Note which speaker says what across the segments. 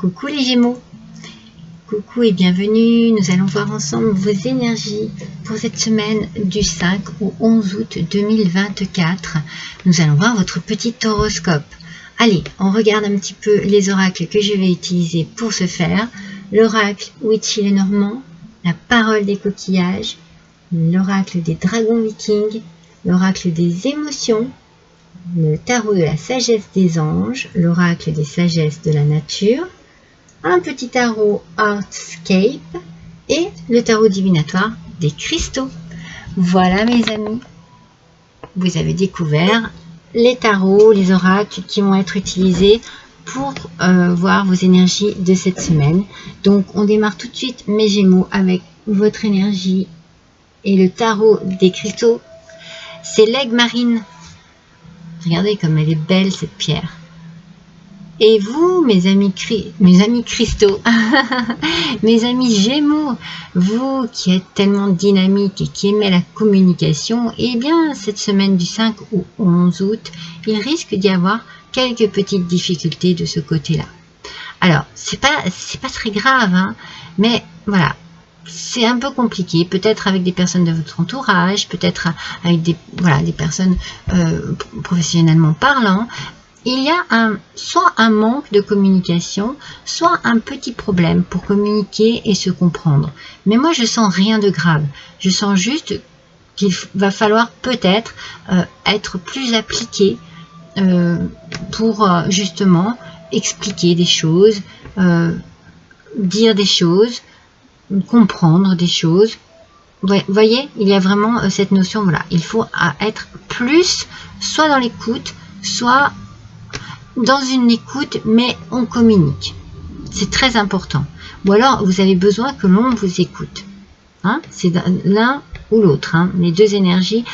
Speaker 1: Coucou les Gémeaux, coucou et bienvenue. Nous allons voir ensemble vos énergies pour cette semaine du 5 au 11 août 2024. Nous allons voir votre petit horoscope. Allez, on regarde un petit peu les oracles que je vais utiliser pour ce faire. L'oracle Witchy Lenormand, la parole des coquillages, l'oracle des dragons vikings, l'oracle des émotions, le tarot de la sagesse des anges, l'oracle des sagesses de la nature, un petit tarot Artscape et le tarot divinatoire des cristaux. Voilà mes amis, vous avez découvert les tarots, les oracles qui vont être utilisés pour voir vos énergies de cette semaine. Donc on démarre tout de suite mes Gémeaux avec votre énergie et le tarot des cristaux. C'est l'aigle marine. Regardez comme elle est belle cette pierre. Et vous, mes amis cristaux, mes amis Gémeaux, vous qui êtes tellement dynamiques et qui aimez la communication, eh bien, cette semaine du 5 au 11 août, il risque d'y avoir quelques petites difficultés de ce côté-là. Alors, c'est pas très grave, hein, mais voilà. C'est un peu compliqué, peut-être avec des personnes de votre entourage, peut-être avec des personnes professionnellement parlant. Il y a soit un manque de communication, soit un petit problème pour communiquer et se comprendre. Mais moi, je sens rien de grave. Je sens juste qu'il va falloir peut-être être plus appliqué pour justement expliquer des choses, dire des choses, comprendre des choses. Vous voyez, il y a vraiment cette notion, voilà, il faut être plus, soit dans l'écoute, soit dans une écoute, mais on communique. C'est très important. Ou alors, vous avez besoin que l'on vous écoute. Hein, c'est l'un ou l'autre. Hein. Les deux énergies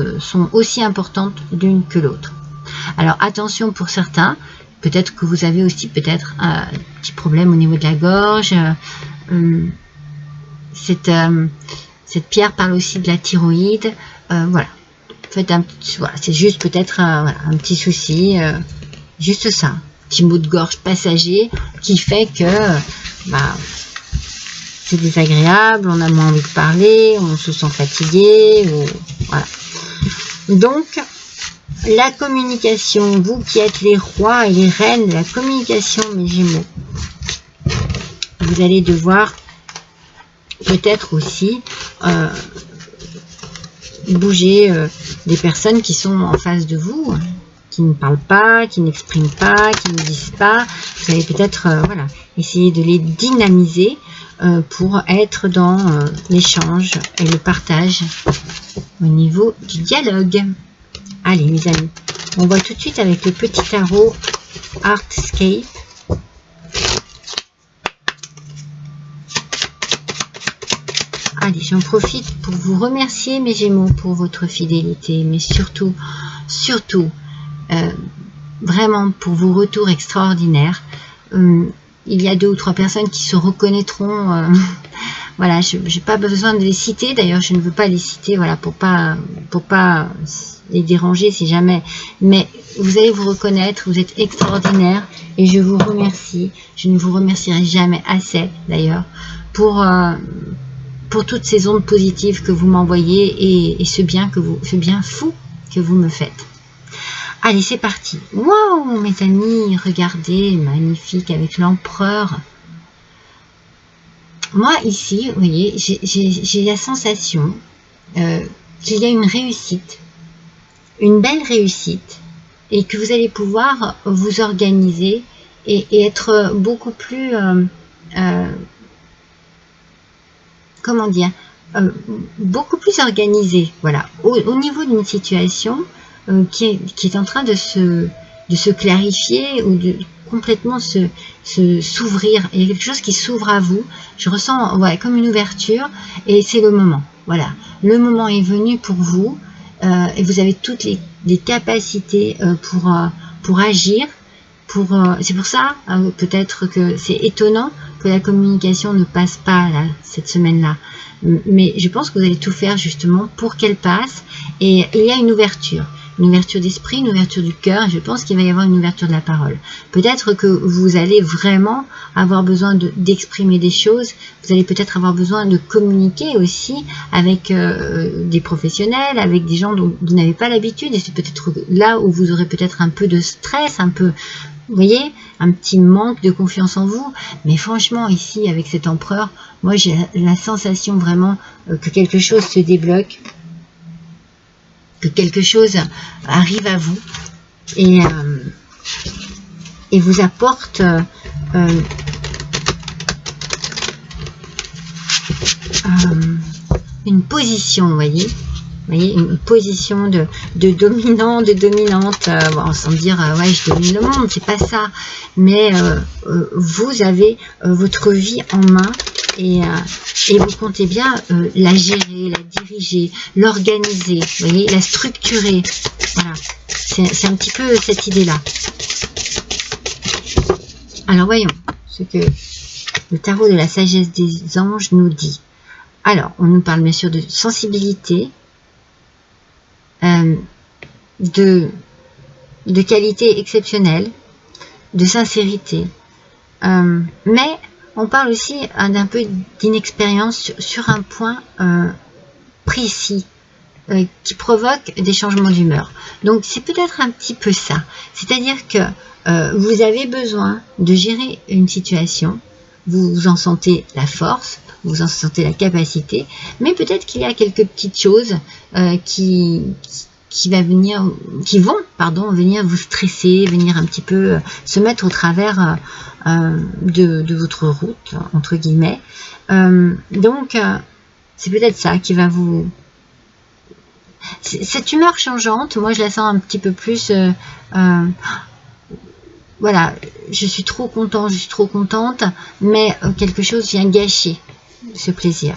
Speaker 1: sont aussi importantes l'une que l'autre. Alors, attention pour certains. Peut-être que vous avez aussi peut-être un petit problème au niveau de la gorge. Cette pierre parle aussi de la thyroïde. Voilà. Faites voilà, c'est juste peut-être un petit souci. Juste ça. Un petit mot de gorge passager qui fait que c'est désagréable, on a moins envie de parler, on se sent fatigué. Voilà. Donc, la communication, vous qui êtes les rois et les reines de la communication, mes Gémeaux, vous allez devoir peut-être aussi bouger des personnes qui sont en face de vous, qui ne parlent pas, qui n'expriment pas, qui ne disent pas. Vous allez peut-être essayer de les dynamiser pour être dans l'échange et le partage au niveau du dialogue. Allez mes amis, on voit tout de suite avec le petit tarot Artscape. Allez, j'en profite pour vous remercier mes Gémeaux pour votre fidélité, mais surtout vraiment pour vos retours extraordinaires. Il y a 2 ou 3 personnes qui se reconnaîtront. Voilà, je n'ai pas besoin de les citer. D'ailleurs, je ne veux pas les citer, voilà, pour pas les déranger si jamais. Mais vous allez vous reconnaître. Vous êtes extraordinaires et je vous remercie. Je ne vous remercierai jamais assez, d'ailleurs, pour toutes ces ondes positives que vous m'envoyez et ce bien fou que vous me faites. Allez, c'est parti. Wow, mes amis, regardez, magnifique avec l'empereur. Moi, ici, vous voyez, j'ai la sensation qu'il y a une réussite, une belle réussite, et que vous allez pouvoir vous organiser et être beaucoup plus, comment dire, beaucoup plus organisé, voilà, au niveau d'une situation qui est en train de se clarifier ou de complètement s'ouvrir. Il y a quelque chose qui s'ouvre à vous. Je ressens comme une ouverture et c'est le moment. Voilà, le moment est venu pour vous et vous avez toutes les capacités pour agir. C'est pour ça peut-être que c'est étonnant que la communication ne passe pas là, cette semaine-là. Mais je pense que vous allez tout faire justement pour qu'elle passe et il y a une ouverture. une ouverture d'esprit, une ouverture du cœur, et je pense qu'il va y avoir une ouverture de la parole. Peut-être que vous allez vraiment avoir besoin d'exprimer des choses, vous allez peut-être avoir besoin de communiquer aussi avec des professionnels, avec des gens dont vous n'avez pas l'habitude, et c'est peut-être là où vous aurez peut-être un peu de stress, un peu, vous voyez, un petit manque de confiance en vous. Mais franchement, ici, avec cet empereur, moi j'ai la sensation vraiment que quelque chose se débloque, que quelque chose arrive à vous et vous apporte une position, vous voyez, une position de dominant, de dominante, bon, sans dire ouais, je domine le monde, c'est pas ça, mais vous avez votre vie en main et vous comptez bien la gérer, la diriger, l'organiser, vous voyez, la structurer. Voilà, c'est un petit peu cette idée-là. Alors voyons ce que le tarot de la sagesse des anges nous dit. Alors, on nous parle bien sûr de sensibilité, de qualité exceptionnelle, de sincérité, mais on parle aussi d'un peu d'inexpérience sur un point précis qui provoque des changements d'humeur. Donc c'est peut-être un petit peu ça, c'est-à-dire que vous avez besoin de gérer une situation, vous en sentez la force, vous en sentez la capacité, mais peut-être qu'il y a quelques petites choses qui vont venir vous stresser, venir un petit peu se mettre au travers de votre route, entre guillemets. Donc, c'est peut-être ça qui va vous... Cette humeur changeante, moi je la sens un petit peu plus... voilà, je suis trop content, je suis trop contente, mais quelque chose vient gâcher ce plaisir.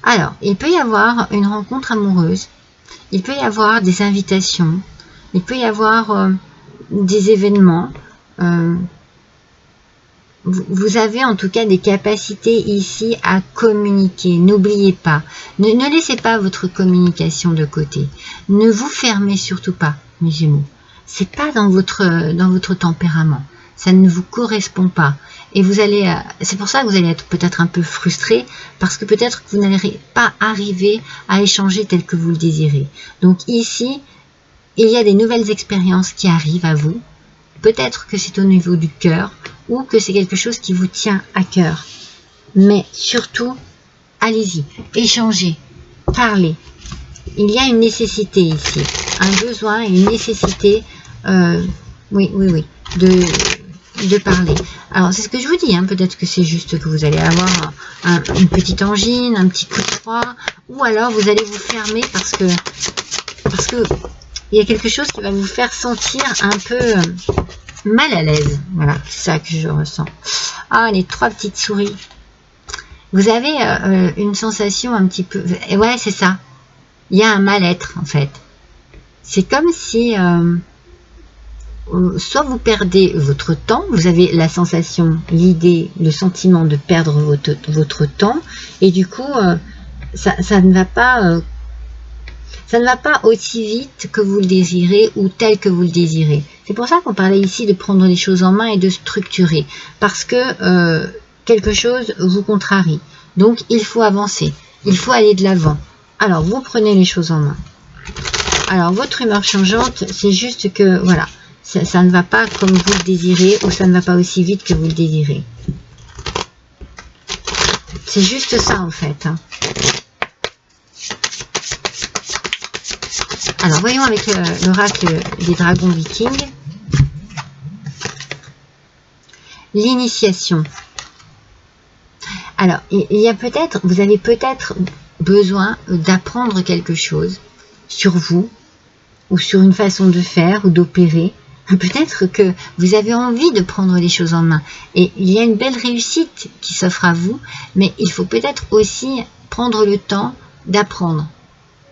Speaker 1: Alors, il peut y avoir une rencontre amoureuse, il peut y avoir des invitations, il peut y avoir des événements. Vous avez en tout cas des capacités ici à communiquer. N'oubliez pas, ne laissez pas votre communication de côté. Ne vous fermez surtout pas, mes Gémeaux. C'est pas dans votre tempérament. Ça ne vous correspond pas. Et vous allez, c'est pour ça que vous allez être peut-être un peu frustré, parce que peut-être que vous n'allez pas arriver à échanger tel que vous le désirez. Donc ici, il y a des nouvelles expériences qui arrivent à vous. Peut-être que c'est au niveau du cœur, ou que c'est quelque chose qui vous tient à cœur. Mais surtout, allez-y, échangez, parlez. Il y a une nécessité ici, un besoin, une nécessité, oui, de parler. Alors, c'est ce que je vous dis, hein, peut-être que c'est juste que vous allez avoir une petite angine, un petit coup de froid, ou alors vous allez vous fermer parce que il y a quelque chose qui va vous faire sentir un peu mal à l'aise. Voilà, c'est ça que je ressens. Ah, les trois petites souris. Vous avez une sensation un petit peu... Ouais, c'est ça. Il y a un mal-être, en fait. C'est comme si... soit vous perdez votre temps, vous avez la sensation, l'idée, le sentiment de perdre votre temps, et du coup, ça ne va pas... ça ne va pas aussi vite que vous le désirez ou tel que vous le désirez. C'est pour ça qu'on parlait ici de prendre les choses en main et de structurer. Parce que quelque chose vous contrarie. Donc, il faut avancer. Il faut aller de l'avant. Alors, vous prenez les choses en main. Alors, votre humeur changeante, c'est juste que, voilà, ça ne va pas comme vous le désirez ou ça ne va pas aussi vite que vous le désirez. C'est juste ça, en fait. Hein. Alors, voyons avec l'oracle des dragons vikings. L'initiation. Alors, il y a peut-être, vous avez peut-être besoin d'apprendre quelque chose sur vous, ou sur une façon de faire, ou d'opérer. Peut-être que vous avez envie de prendre les choses en main. Et il y a une belle réussite qui s'offre à vous, mais il faut peut-être aussi prendre le temps d'apprendre.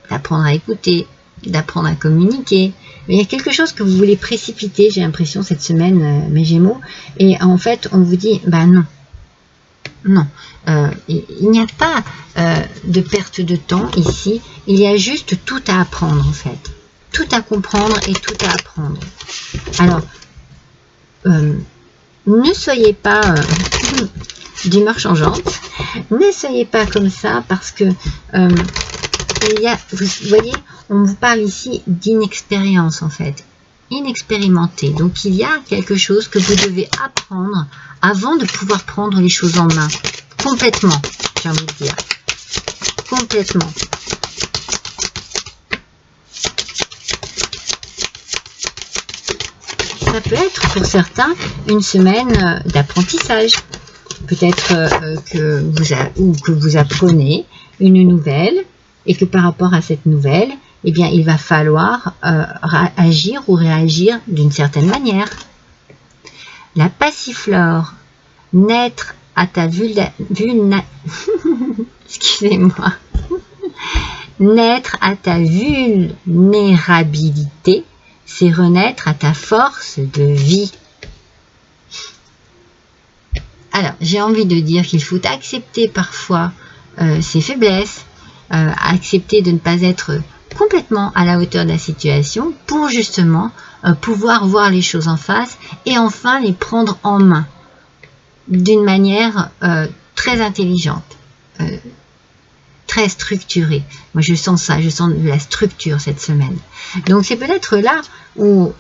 Speaker 1: D'apprendre à écouter, d'apprendre à communiquer. Mais il y a quelque chose que vous voulez précipiter, j'ai l'impression, cette semaine, mes Gémeaux. Et en fait, on vous dit, bah non. non. Il n'y a pas de perte de temps ici. Il y a juste tout à apprendre en fait. Tout à comprendre et tout à apprendre. Alors, ne soyez pas d'humeur changeante. Ne soyez pas comme ça parce que vous voyez, on vous parle ici d'inexpérience en fait. Inexpérimenté. Donc il y a quelque chose que vous devez apprendre avant de pouvoir prendre les choses en main. Complètement, j'ai envie de dire. Complètement. Ça peut être pour certains une semaine d'apprentissage. Peut-être que vous apprenez une nouvelle et que par rapport à cette nouvelle, eh bien, il va falloir agir ou réagir d'une certaine manière. La passiflore, naître à ta excusez-moi, naître à ta vulnérabilité, c'est renaître à ta force de vie. Alors, j'ai envie de dire qu'il faut accepter parfois ses faiblesses, accepter de ne pas être complètement à la hauteur de la situation pour justement pouvoir voir les choses en face et enfin les prendre en main d'une manière très intelligente, très structurée. Moi je sens ça, je sens de la structure cette semaine. Donc c'est peut-être là où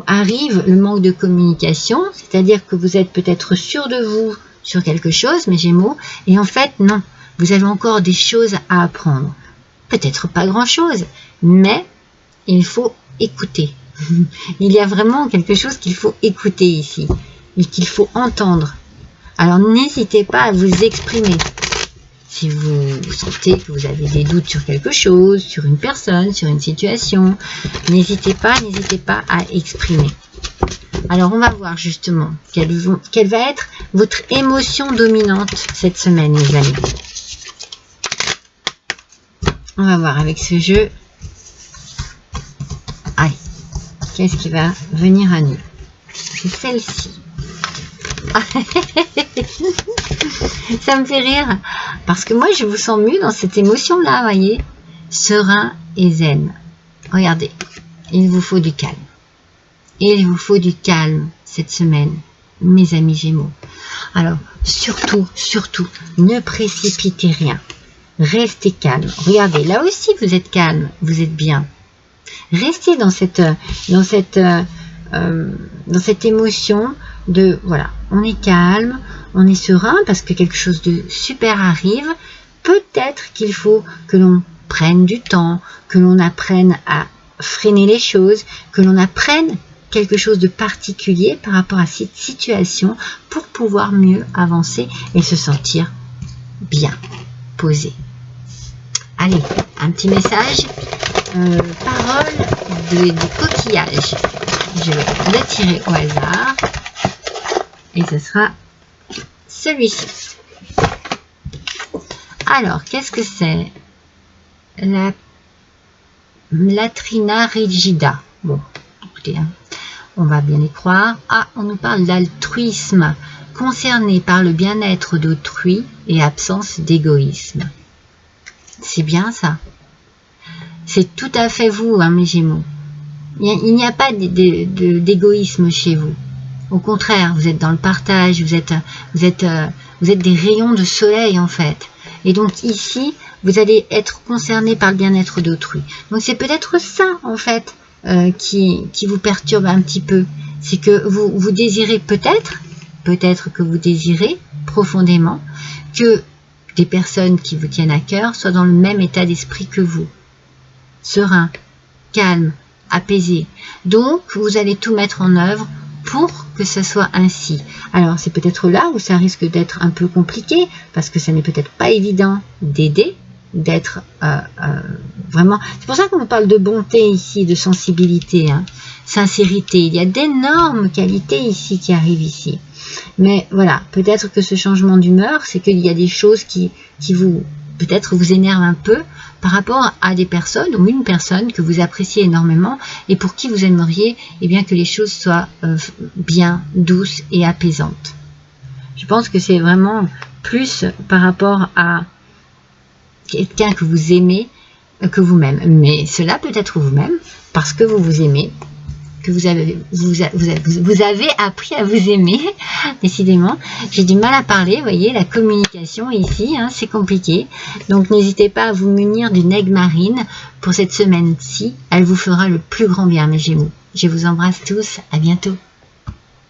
Speaker 1: arrive le manque de communication, c'est-à-dire que vous êtes peut-être sûr de vous sur quelque chose, mes Gémeaux, et en fait non, vous avez encore des choses à apprendre. Peut-être pas grand-chose, mais il faut écouter. Il y a vraiment quelque chose qu'il faut écouter ici, et qu'il faut entendre. Alors n'hésitez pas à vous exprimer. Si vous sentez que vous avez des doutes sur quelque chose, sur une personne, sur une situation, n'hésitez pas à exprimer. Alors on va voir justement quelle va être votre émotion dominante cette semaine, mes amis. On va voir avec ce jeu. Allez, qu'est-ce qui va venir à nous? C'est celle-ci. Ça me fait rire parce que moi je vous sens mieux dans cette émotion là, voyez, serein et zen. Regardez, il vous faut du calme. Il vous faut du calme cette semaine, mes amis Gémeaux. Alors surtout, ne précipitez rien. Restez calme. Regardez, là aussi vous êtes calme, vous êtes bien. Restez dans cette émotion de voilà, on est calme, on est serein parce que quelque chose de super arrive. Peut-être qu'il faut que l'on prenne du temps, que l'on apprenne à freiner les choses, que l'on apprenne quelque chose de particulier par rapport à cette situation pour pouvoir mieux avancer et se sentir bien posé. Allez, un petit message, parole du coquillage. Je vais le tirer au hasard et ce sera celui-ci. Alors, qu'est-ce que c'est? La latrina rigida. Bon, écoutez, hein, on va bien y croire. Ah, on nous parle d'altruisme, concerné par le bien-être d'autrui et absence d'égoïsme. C'est bien ça. C'est tout à fait vous, hein, mes Gémeaux. Il n'y a pas d'égoïsme chez vous. Au contraire, vous êtes dans le partage, vous êtes des rayons de soleil en fait. Et donc ici, vous allez être concerné par le bien-être d'autrui. Donc c'est peut-être ça en fait qui vous perturbe un petit peu. C'est que vous désirez peut-être que vous désirez profondément que des personnes qui vous tiennent à cœur soient dans le même état d'esprit que vous. Serein, calme, apaisé. Donc, vous allez tout mettre en œuvre pour que ce soit ainsi. Alors, c'est peut-être là où ça risque d'être un peu compliqué, parce que ça n'est peut-être pas évident d'aider, d'être vraiment... C'est pour ça qu'on parle de bonté ici, de sensibilité, hein, sincérité. Il y a d'énormes qualités ici qui arrivent ici. Mais voilà, peut-être que ce changement d'humeur, c'est qu'il y a des choses qui peut-être vous énervent un peu par rapport à des personnes ou une personne que vous appréciez énormément et pour qui vous aimeriez bien, que les choses soient bien, douces et apaisantes. Je pense que c'est vraiment plus par rapport à quelqu'un que vous aimez que vous-même. Mais cela peut être vous-même parce que vous vous aimez, que vous avez appris à vous aimer. Décidément, j'ai du mal à parler, vous voyez, la communication ici, hein, c'est compliqué. Donc n'hésitez pas à vous munir d'une aigue marine pour cette semaine-ci. Elle vous fera le plus grand bien, mes Gémeaux. Je vous embrasse tous, à bientôt.